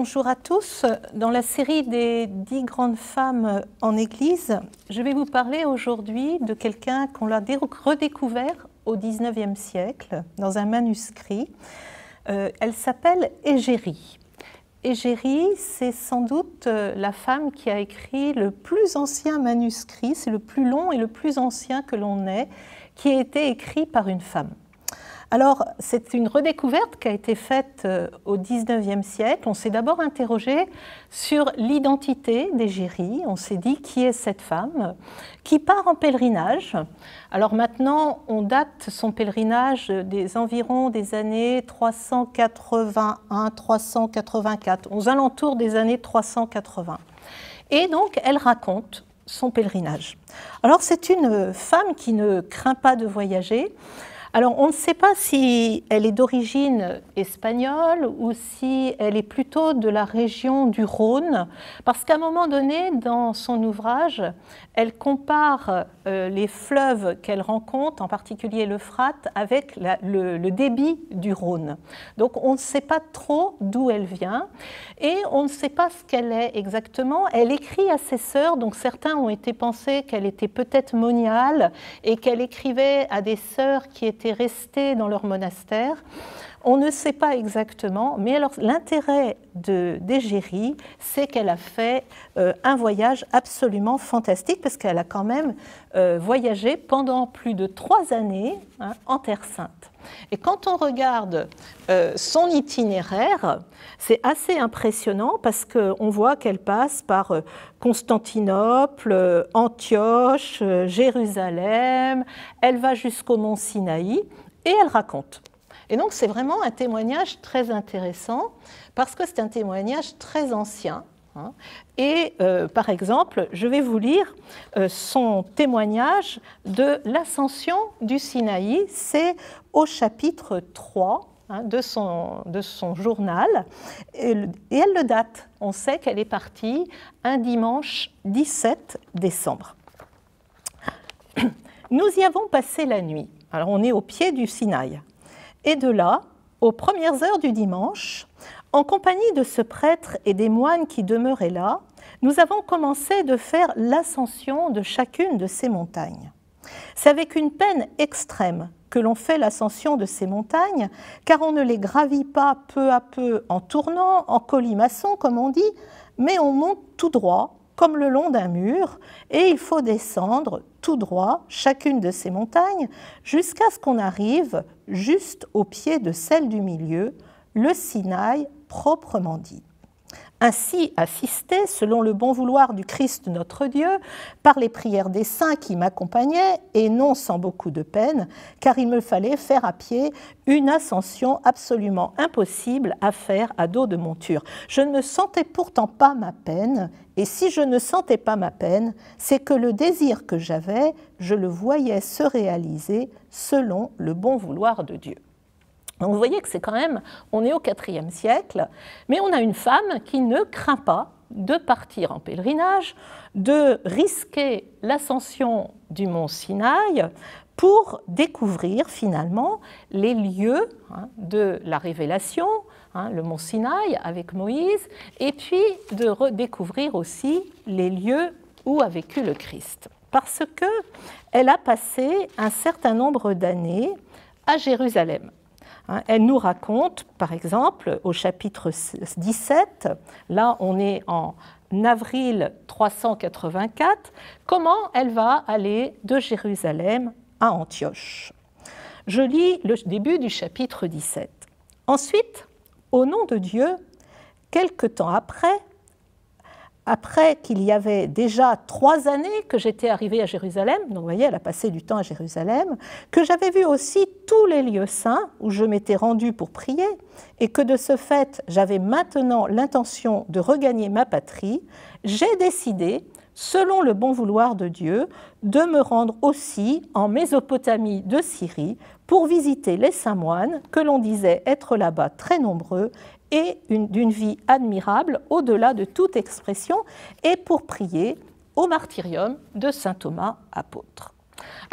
Bonjour à tous. Dans la série des 10 grandes femmes en Église, je vais vous parler aujourd'hui de quelqu'un qu'on a redécouvert au XIXe siècle dans un manuscrit. Elle s'appelle Égérie. Égérie, c'est sans doute la femme qui a écrit le plus ancien manuscrit, c'est le plus long et le plus ancien que l'on ait, qui a été écrit par une femme. Alors, c'est une redécouverte qui a été faite au XIXe siècle. On s'est d'abord interrogé sur l'identité d'Égérie. On s'est dit qui est cette femme qui part en pèlerinage. Alors maintenant, on date son pèlerinage des environs des années 381-384, aux alentours des années 380. Et donc, elle raconte son pèlerinage. Alors, c'est une femme qui ne craint pas de voyager. Alors, on ne sait pas si elle est d'origine espagnole ou si elle est plutôt de la région du Rhône, parce qu'à un moment donné, dans son ouvrage, elle compare les fleuves qu'elle rencontre, en particulier l'Euphrate, avec le débit du Rhône. Donc, on ne sait pas trop d'où elle vient et on ne sait pas ce qu'elle est exactement. Elle écrit à ses sœurs, donc certains ont été pensés qu'elle était peut-être moniale et qu'elle écrivait à des sœurs qui étaient restées dans leur monastère. On ne sait pas exactement, mais alors l'intérêt d'Égérie, c'est qu'elle a fait un voyage absolument fantastique, parce qu'elle a quand même voyagé pendant plus de 3 années en Terre Sainte. Et quand on regarde son itinéraire, c'est assez impressionnant, parce qu'on voit qu'elle passe par Constantinople, Antioche, Jérusalem, elle va jusqu'au mont Sinaï, et elle raconte. Et donc, c'est vraiment un témoignage très intéressant parce que c'est un témoignage très ancien. Et par exemple, je vais vous lire son témoignage de l'ascension du Sinaï. C'est au chapitre 3 de son journal. Et elle le date. On sait qu'elle est partie un dimanche 17 décembre. Nous y avons passé la nuit. Alors, on est au pied du Sinaï. Et de là, aux premières heures du dimanche, en compagnie de ce prêtre et des moines qui demeuraient là, nous avons commencé de faire l'ascension de chacune de ces montagnes. C'est avec une peine extrême que l'on fait l'ascension de ces montagnes, car on ne les gravit pas peu à peu en tournant, en colimaçon, comme on dit, mais on monte tout droit, comme le long d'un mur, et il faut descendre tout droit chacune de ces montagnes jusqu'à ce qu'on arrive juste au pied de celle du milieu, le Sinaï proprement dit. Ainsi assisté, selon le bon vouloir du Christ notre Dieu, par les prières des saints qui m'accompagnaient, et non sans beaucoup de peine, car il me fallait faire à pied une ascension absolument impossible à faire à dos de monture. Je ne sentais pourtant pas ma peine, et si je ne sentais pas ma peine, c'est que le désir que j'avais, je le voyais se réaliser selon le bon vouloir de Dieu. Donc vous voyez que c'est quand même, on est au IVe siècle, mais on a une femme qui ne craint pas de partir en pèlerinage, de risquer l'ascension du mont Sinaï pour découvrir finalement les lieux de la révélation, le mont Sinaï avec Moïse, et puis de redécouvrir aussi les lieux où a vécu le Christ. Parce qu'elle a passé un certain nombre d'années à Jérusalem. Elle nous raconte, par exemple, au chapitre 17, là on est en avril 384, comment elle va aller de Jérusalem à Antioche. Je lis le début du chapitre 17. Ensuite, au nom de Dieu, quelque temps après qu'il y avait déjà 3 années que j'étais arrivée à Jérusalem, donc vous voyez, elle a passé du temps à Jérusalem, que j'avais vu aussi tous les lieux saints où je m'étais rendue pour prier, et que de ce fait, j'avais maintenant l'intention de regagner ma patrie, j'ai décidé, selon le bon vouloir de Dieu, de me rendre aussi en Mésopotamie de Syrie pour visiter les saints moines, que l'on disait être là-bas très nombreux, et d'une vie admirable au-delà de toute expression, et pour prier au martyrium de saint Thomas apôtre.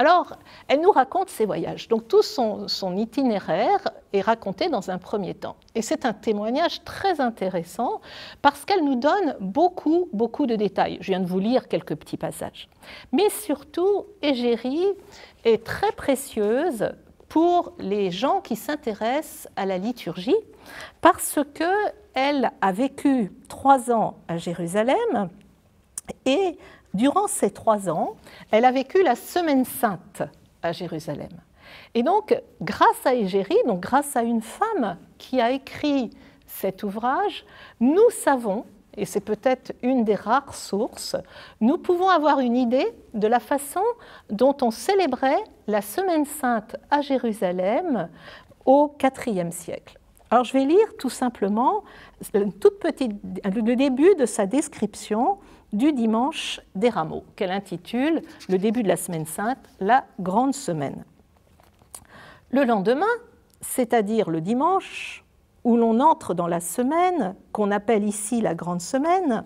Alors, elle nous raconte ses voyages. Donc, tout son itinéraire est raconté dans un premier temps. Et c'est un témoignage très intéressant parce qu'elle nous donne beaucoup, beaucoup de détails. Je viens de vous lire quelques petits passages. Mais surtout, Égérie est très précieuse pour les gens qui s'intéressent à la liturgie parce qu'elle a vécu 3 ans à Jérusalem et durant ces 3 ans, elle a vécu la Semaine sainte à Jérusalem. Et donc, grâce à Égérie, donc grâce à une femme qui a écrit cet ouvrage, nous savons, et c'est peut-être une des rares sources, nous pouvons avoir une idée de la façon dont on célébrait la Semaine sainte à Jérusalem au IVe siècle. Alors, je vais lire tout simplement le début de sa description du dimanche des Rameaux, qu'elle intitule, le début de la Semaine sainte, la Grande Semaine. Le lendemain, c'est-à-dire le dimanche, où l'on entre dans la semaine, qu'on appelle ici la Grande Semaine,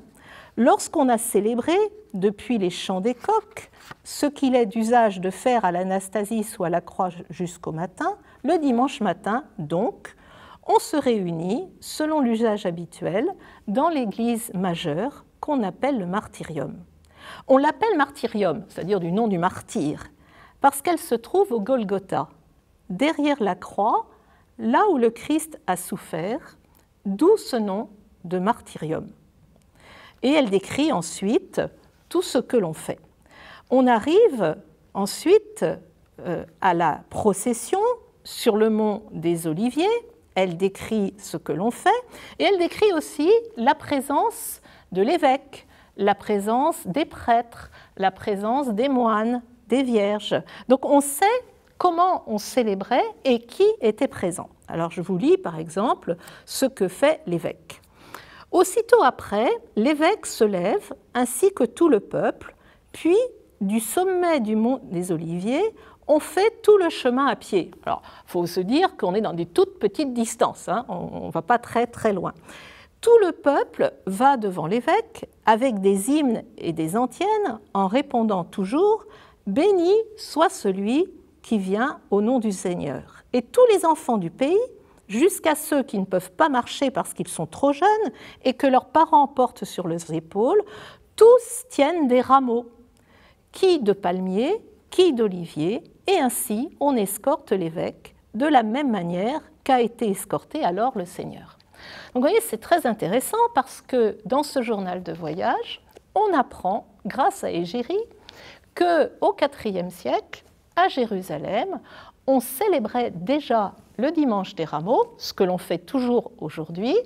lorsqu'on a célébré, depuis les chants des coqs, ce qu'il est d'usage de faire à l'Anastasis ou à la croix jusqu'au matin, le dimanche matin, donc, on se réunit, selon l'usage habituel, dans l'église majeure, qu'on appelle le martyrium. On l'appelle martyrium, c'est-à-dire du nom du martyr, parce qu'elle se trouve au Golgotha, derrière la croix, là où le Christ a souffert, d'où ce nom de martyrium. Et elle décrit ensuite tout ce que l'on fait. On arrive ensuite à la procession sur le mont des Oliviers. Elle décrit ce que l'on fait et elle décrit aussi la présence de l'évêque, la présence des prêtres, la présence des moines, des vierges. Donc on sait comment on célébrait et qui était présent. Alors je vous lis par exemple ce que fait l'évêque. Aussitôt après, l'évêque se lève ainsi que tout le peuple, puis du sommet du mont des Oliviers, on fait tout le chemin à pied. Alors, il faut se dire qu'on est dans des toutes petites distances, hein, on ne va pas très très loin. Tout le peuple va devant l'évêque avec des hymnes et des antiennes en répondant toujours « Béni soit celui qui vient au nom du Seigneur ». Et tous les enfants du pays, jusqu'à ceux qui ne peuvent pas marcher parce qu'ils sont trop jeunes et que leurs parents portent sur leurs épaules, tous tiennent des rameaux, qui de palmiers, qui d'oliviers, et ainsi on escorte l'évêque de la même manière qu'a été escorté alors le Seigneur. Donc vous voyez, c'est très intéressant parce que dans ce journal de voyage, on apprend, grâce à Égérie, qu'au IVe siècle, à Jérusalem, on célébrait déjà le dimanche des Rameaux, ce que l'on fait toujours aujourd'hui,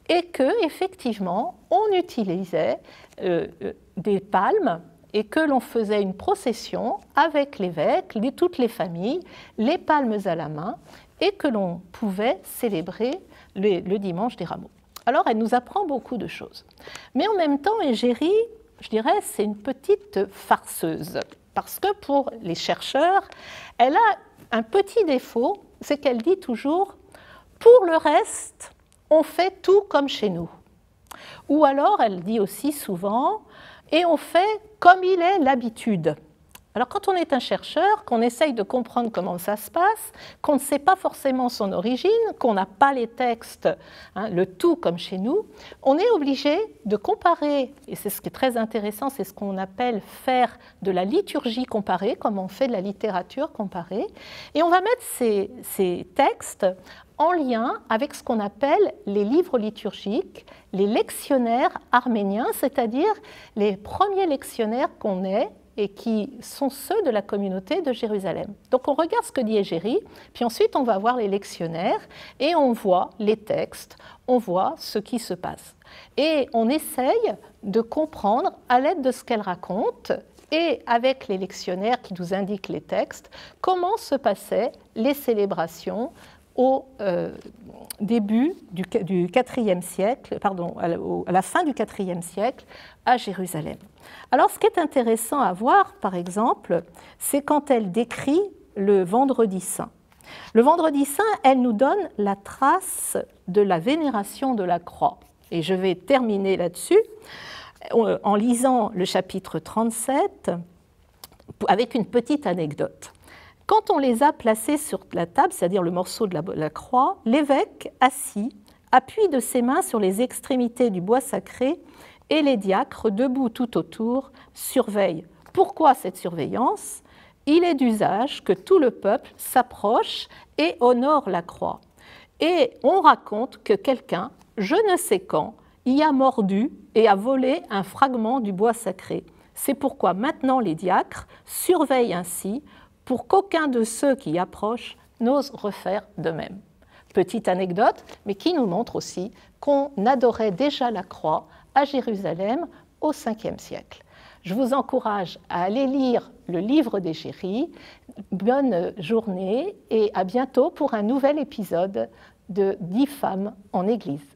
et qu'effectivement, on utilisait des palmes et que l'on faisait une procession avec l'évêque, toutes les familles, les palmes à la main, et que l'on pouvait célébrer le dimanche des Rameaux. Alors, elle nous apprend beaucoup de choses. Mais en même temps, Égérie, je dirais, c'est une petite farceuse. Parce que pour les chercheurs, elle a un petit défaut, c'est qu'elle dit toujours « pour le reste, on fait tout comme chez nous ». Ou alors, elle dit aussi souvent « et on fait comme il est l'habitude ». Alors quand on est un chercheur, qu'on essaye de comprendre comment ça se passe, qu'on ne sait pas forcément son origine, qu'on n'a pas les textes, hein, le tout comme chez nous, on est obligé de comparer, et c'est ce qui est très intéressant, c'est ce qu'on appelle faire de la liturgie comparée, comme on fait de la littérature comparée, et on va mettre ces textes en lien avec ce qu'on appelle les livres liturgiques, les lectionnaires arméniens, c'est-à-dire les premiers lectionnaires qu'on ait, et qui sont ceux de la communauté de Jérusalem. Donc on regarde ce que dit Égérie, puis ensuite on va voir les lectionnaires, et on voit les textes, on voit ce qui se passe. Et on essaye de comprendre, à l'aide de ce qu'elle raconte, et avec les lectionnaires qui nous indiquent les textes, comment se passaient les célébrations au début du IVe siècle, pardon, à la fin du IVe siècle, à Jérusalem. Alors, ce qui est intéressant à voir, par exemple, c'est quand elle décrit le Vendredi saint. Le Vendredi saint, elle nous donne la trace de la vénération de la croix. Et je vais terminer là-dessus en lisant le chapitre 37. avec une petite anecdote. Quand on les a placés sur la table, c'est-à-dire le morceau de la croix, l'évêque, assis, appuie de ses mains sur les extrémités du bois sacré et les diacres, debout tout autour, surveillent. Pourquoi cette surveillance ? Il est d'usage que tout le peuple s'approche et honore la croix. Et on raconte que quelqu'un, je ne sais quand, y a mordu et a volé un fragment du bois sacré. C'est pourquoi maintenant les diacres surveillent ainsi pour qu'aucun de ceux qui y approchent n'ose refaire de même. Petite anecdote, mais qui nous montre aussi qu'on adorait déjà la croix à Jérusalem au 5e siècle. Je vous encourage à aller lire le livre d'Égérie. Bonne journée et à bientôt pour un nouvel épisode de 10 femmes en Église.